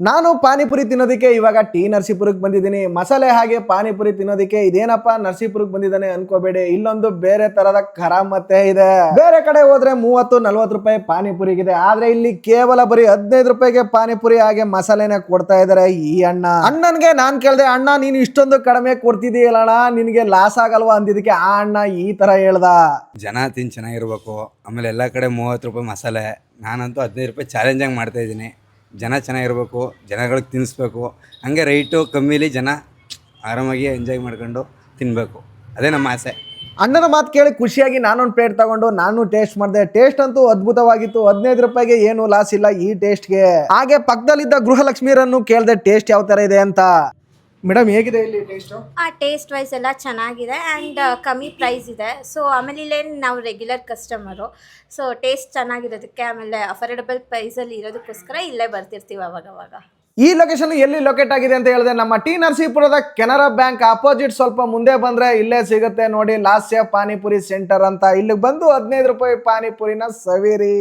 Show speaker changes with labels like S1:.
S1: ನಾನು ಪಾನಿಪುರಿ ತಿನ್ನೋದಕ್ಕೆ ಇವಾಗ ಟಿ ನರಸೀಪುರಕ್ಕೆ ಬಂದಿದ್ದೀನಿ. ಮಸಾಲೆ ಹಾಗೆ ಪಾನಿಪುರಿ ತಿನ್ನೋದಕ್ಕೆ ಇದೇನಪ್ಪ ನರಸೀಪುರಕ್ಕೆ ಬಂದಿದ್ದಾನೆ ಅನ್ಕೋಬೇಡಿ, ಇಲ್ಲೊಂದು ಬೇರೆ ತರದ ಕರಾಮತ್ತೆ ಇದೆ. ಬೇರೆ ಕಡೆ ಹೋದ್ರೆ 30-40 ರೂಪಾಯಿ ಪಾನಿಪುರಿಗಿದೆ, ಆದ್ರೆ ಇಲ್ಲಿ ಕೇವಲ ಬರೀ 15 ರೂಪಾಯಿಗೆ ಪಾನಿಪುರಿ ಹಾಗೆ ಮಸಾಲೆನ ಕೊಡ್ತಾ ಇದಾರೆ ಈ ಅಣ್ಣನ್ಗೆ ನಾನ್ ಕೇಳ್ದೆ, ಅಣ್ಣ ನೀನು ಇಷ್ಟೊಂದು ಕಡಿಮೆ ಕೊಡ್ತಿದೀಯಲ್ಲಣ್ಣ, ನಿನ್ಗೆ ಲಾಸ್ ಆಗಲ್ವಾ ಅಂದಿದ್ದಕ್ಕೆ ಆ ಅಣ್ಣ ಈ ತರ ಹೇಳ್ದ.
S2: ಜನ ತಿನ್ ಚೆನ್ನಾಗಿರ್ಬೇಕು, ಆಮೇಲೆ ಎಲ್ಲ ಕಡೆ 30 ರೂಪಾಯಿ ಮಸಾಲೆ, ನಾನಂತೂ 15 ರೂಪಾಯಿ ಚಾಲೆಂಜಾಗಿ ಮಾಡ್ತಾ ಇದ್ದೀನಿ. ಜನ ಚೆನ್ನಾಗಿರ್ಬೇಕು, ಜನಗಳಿಗೆ ತಿನ್ನಿಸ್ಬೇಕು, ಹಂಗೆ ರೈಟು ಕಮ್ಮಿಲಿ ಜನ ಆರಾಮಾಗಿ ಎಂಜಾಯ್ ಮಾಡ್ಕೊಂಡು ತಿನ್ನಬೇಕು, ಅದೇ ನಮ್ಮ ಆಸೆ.
S1: ಅಣ್ಣನ ಮಾತು ಕೇಳಿ ಖುಷಿಯಾಗಿ ನಾನೊಂದು ಪ್ಲೇಟ್ ತಗೊಂಡು ನಾನು ಟೇಸ್ಟ್ ಮಾಡಿದೆ. ಟೇಸ್ಟ್ ಅಂತೂ ಅದ್ಭುತವಾಗಿತ್ತು. 15 ರೂಪಾಯಿಗೆ ಏನು ಲಾಸ್ ಇಲ್ಲ ಈ ಟೇಸ್ಟ್ಗೆ. ಹಾಗೆ ಪಕ್ಕದಲ್ಲಿದ್ದ ಗೃಹಲಕ್ಷ್ಮಿರನ್ನು ಕೇಳಿದೆ ಟೇಸ್ಟ್ ಯಾವ ತರ ಇದೆ ಅಂತ. ಮೇಡಮ್ ಹೇಗಿದೆ ಇಲ್ಲಿ ಟೇಸ್ಟ್?
S3: ಟೇಸ್ಟ್ ವೈಸ್ ಎಲ್ಲ ಚೆನ್ನಾಗಿದೆ ಆ್ಯಂಡ್ ಕಮ್ಮಿ ಪ್ರೈಸ್ ಇದೆ. ಸೊ ಆಮೇಲೆ ಇಲ್ಲೇನು ನಾವು ರೆಗ್ಯುಲರ್ ಕಸ್ಟಮರು, ಸೊ ಟೇಸ್ಟ್ ಚೆನ್ನಾಗಿರೋದಕ್ಕೆ ಆಮೇಲೆ ಅಫೋರ್ಡೆಬಲ್ ಪ್ರೈಸಲ್ಲಿ ಇರೋದಕ್ಕೋಸ್ಕರ ಇಲ್ಲೇ ಬರ್ತಿರ್ತೀವಿ ಅವಾಗವಾಗ.
S1: ಈ ಲೊಕೇಶನ್ ಎಲ್ಲಿ ಲೊಕೇಟ್ ಆಗಿದೆ ಅಂತ ಹೇಳಿದ್ರೆ ನಮ್ಮ ಟಿ ನರಸೀಪುರದ ಕೆನರಾ ಬ್ಯಾಂಕ್ ಅಪೋಸಿಟ್ ಸ್ವಲ್ಪ ಮುಂದೆ ಬಂದ್ರೆ ಇಲ್ಲೇ ಸಿಗುತ್ತೆ ನೋಡಿ, ಲಾಸ್ಯ ಪಾನಿಪುರಿ ಸೆಂಟರ್ ಅಂತ. ಇಲ್ಲಿಗೆ ಬಂದು 15 ರೂಪಾಯಿ ಪಾನಿಪುರಿನ ಸವಿರಿ.